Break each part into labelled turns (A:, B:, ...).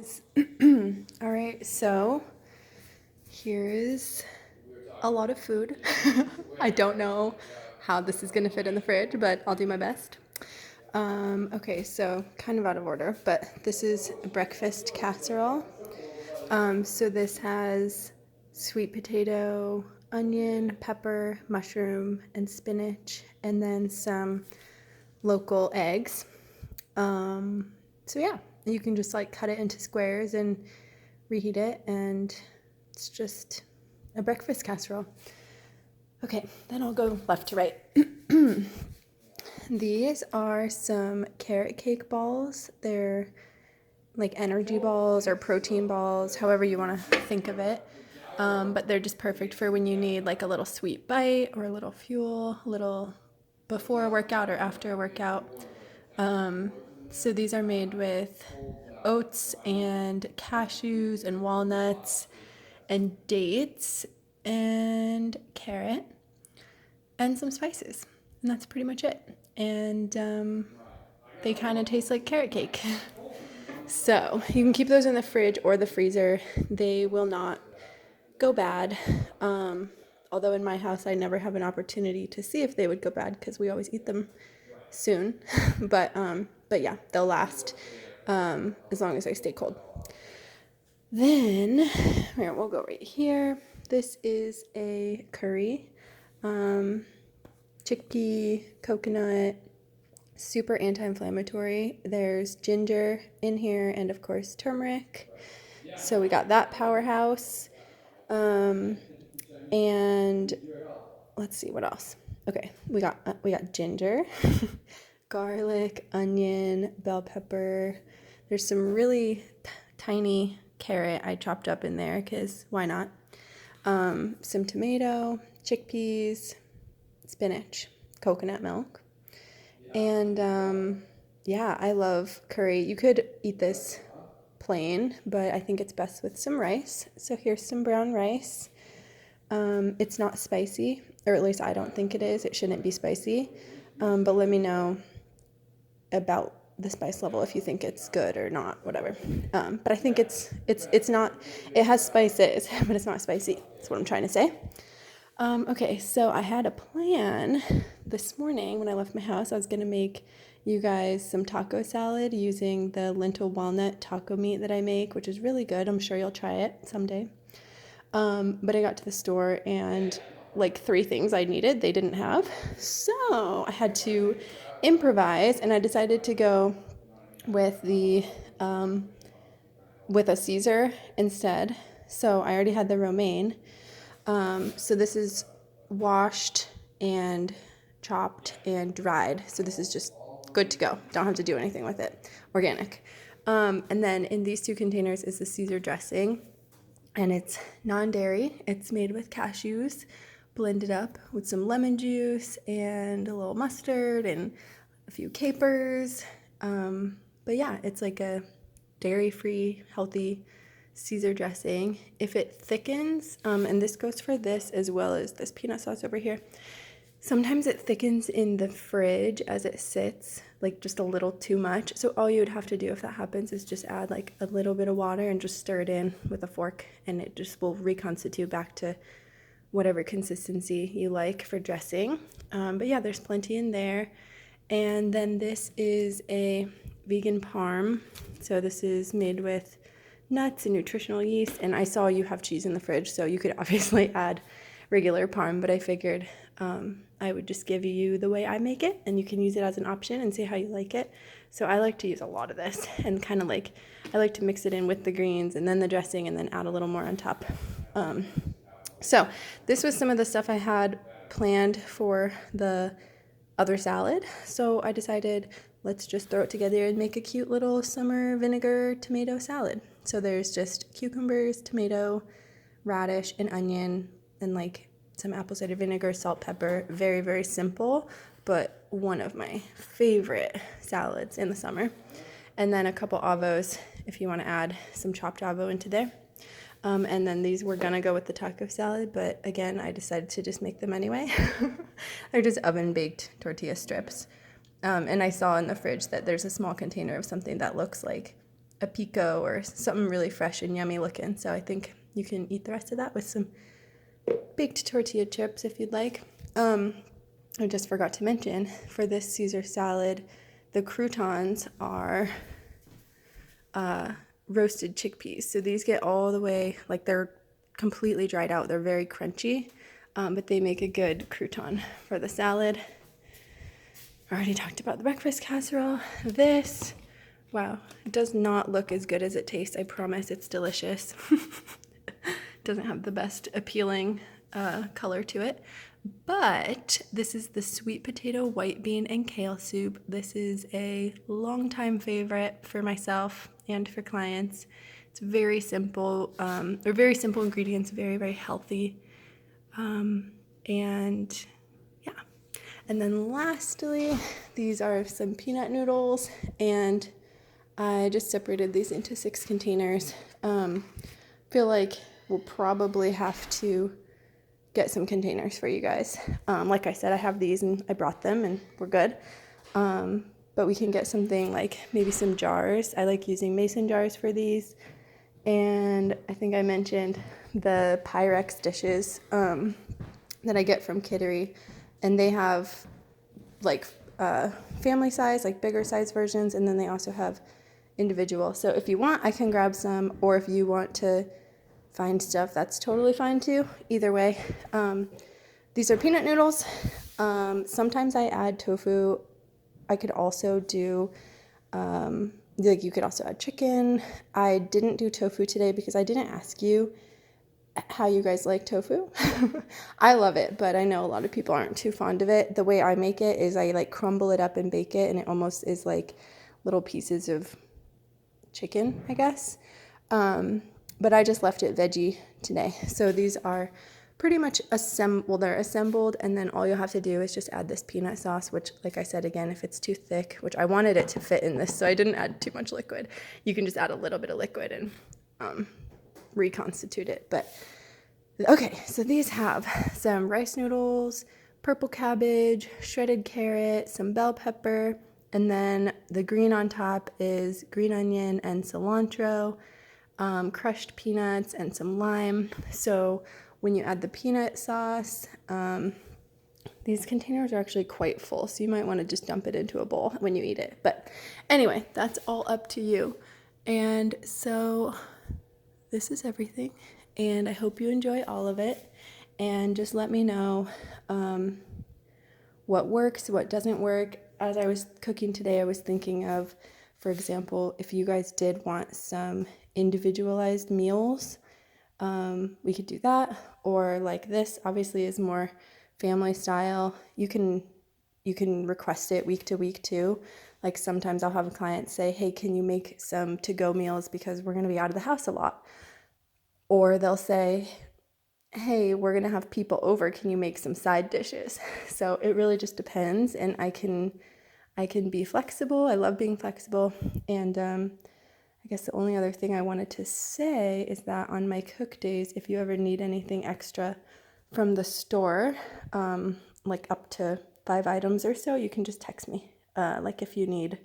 A: guys. All right, so here's a lot of food. I don't know how this is gonna fit in the fridge, but I'll do my best. Okay, so kind of out of order, but this is a breakfast casserole. So this has sweet potato, onion, pepper, mushroom, and spinach, and then some local eggs. So yeah, you can just like cut it into squares and reheat it, and it's just a breakfast casserole. Okay, then I'll go left to right. These are some carrot cake balls. They're like energy balls or protein balls, however you want to think of it. But they're just perfect for when you need like a little sweet bite or a little fuel, a little before a workout or after a workout. So these are made with oats and cashews and walnuts and dates and carrot and some spices. And that's pretty much it. And they kind of taste like carrot cake. So you can keep those in the fridge or the freezer. They will not go bad. Although in my house, I never have an opportunity to see if they would go bad because we always eat them soon. But yeah, they'll last as long as they stay cold. Then here, we'll go right here. This is a curry, chickpea, coconut, super anti-inflammatory. There's ginger in here and of course turmeric. So we got that powerhouse. And let's see what else. Okay, we got ginger, garlic, onion, bell pepper. There's some really tiny carrot I chopped up in there because why not? Some tomato, chickpeas, spinach, coconut milk. And yeah, I love curry. You could eat this plain, but I think it's best with some rice. So here's some brown rice. It's not spicy, or at least I don't think it is. It shouldn't be spicy. But let me know about the spice level if you think it's good or not, whatever. But I think it's not, it has spices, but it's not spicy. That's what I'm trying to say. Okay, so I had a plan this morning when I left my house. I was gonna make you guys some taco salad using the lentil walnut taco meat that I make, which is really good. I'm sure you'll try it someday. But I got to the store and like 3 things I needed, they didn't have. So I had to improvise, and I decided to go with with a Caesar instead. So I already had the romaine. So this is washed and chopped and dried. So this is just good to go. Don't have to do anything with it. Organic. And then in these 2 containers is the Caesar dressing. And it's non-dairy. It's made with cashews, blended up with some lemon juice and a little mustard and a few capers. But yeah, it's like a dairy-free, healthy Caesar dressing. If it thickens, and this goes for this as well as this peanut sauce over here, sometimes it thickens in the fridge as it sits, like just a little too much. So all you would have to do if that happens is just add like a little bit of water and just stir it in with a fork, and it just will reconstitute back to whatever consistency you like for dressing. But yeah, there's plenty in there. And then this is a vegan parm. So this is made with nuts and nutritional yeast, and I saw you have cheese in the fridge, so you could obviously add regular parm, but I figured I would just give you the way I make it, and you can use it as an option and see how you like it. So I like to use a lot of this, and kind of like I like to mix it in with the greens and then the dressing and then add a little more on top. So this was some of the stuff I had planned for the other salad. So I decided let's just throw it together and make a cute little summer vinegar tomato salad. So there's just cucumbers, tomato, radish, and onion, and like some apple cider vinegar, salt, pepper. Very, very simple, but one of my favorite salads in the summer. And then a couple avos if you want to add some chopped avo into there. And then these were gonna go with the taco salad, but again, I decided to just make them anyway. They're just oven-baked tortilla strips. And I saw in the fridge that there's a small container of something that looks like a pico or something really fresh and yummy looking. So I think you can eat the rest of that with some baked tortilla chips if you'd like. I just forgot to mention, for this Caesar salad, the croutons are roasted chickpeas. So these get all the way, like they're completely dried out. They're very crunchy, but they make a good crouton for the salad. I already talked about the breakfast casserole. This, wow, it does not look as good as it tastes. I promise it's delicious. Doesn't have the best appealing color to it. But this is the sweet potato, white bean, and kale soup. This is a longtime favorite for myself and for clients. It's very simple, or very simple ingredients, very, very healthy. And yeah. And then lastly, these are some peanut noodles, and I just separated these into 6 containers. Feel like we'll probably have to get some containers for you guys. Like I said, I have these and I brought them and we're good. But we can get something like maybe some jars. I like using mason jars for these. And I think I mentioned the Pyrex dishes that I get from Kittery. And they have like family size, like bigger size versions. And then they also have individual. So if you want, I can grab some. Or if you want to find stuff, that's totally fine too. Either way, these are peanut noodles. Sometimes I add tofu. I could also do like you could also add chicken. I didn't do tofu today because I didn't ask you how you guys like tofu. I love it, but I know a lot of people aren't too fond of it. The way I make it is I like crumble it up and bake it, and it almost is like little pieces of chicken, I guess. But I just left it veggie today. So these are pretty much they're assembled, and then all you'll have to do is just add this peanut sauce, which, like I said, again, if it's too thick, which I wanted it to fit in this, so I didn't add too much liquid. You can just add a little bit of liquid and reconstitute it. But okay, so these have some rice noodles, purple cabbage, shredded carrot, some bell pepper, and then the green on top is green onion and cilantro, crushed peanuts, and some lime. So when you add the peanut sauce, these containers are actually quite full, so you might want to just dump it into a bowl when you eat it. But anyway, that's all up to you. And so this is everything, and I hope you enjoy all of it. And just let me know what works, what doesn't work. As I was cooking today, I was thinking of, for example, if you guys did want some individualized meals, we could do that. Or like this obviously is more family style. You can request it week to week too. Like sometimes I'll have a client say, hey, can you make some to-go meals because we're going to be out of the house a lot? Or they'll say, hey, we're going to have people over, can you make some side dishes? So it really just depends, and I can be flexible. I love being flexible. And I guess the only other thing I wanted to say is that on my cook days, if you ever need anything extra from the store, like up to 5 items or so, you can just text me. Like if you need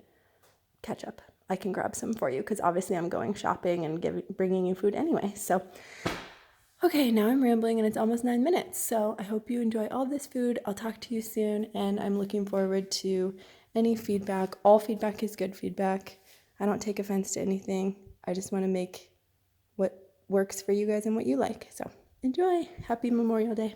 A: ketchup, I can grab some for you, because obviously I'm going shopping and bringing you food anyway. So, okay, now I'm rambling and it's almost 9 minutes. So I hope you enjoy all this food. I'll talk to you soon, and I'm looking forward to any feedback. All feedback is good feedback. I don't take offense to anything. I just want to make what works for you guys and what you like. So enjoy. Happy Memorial Day.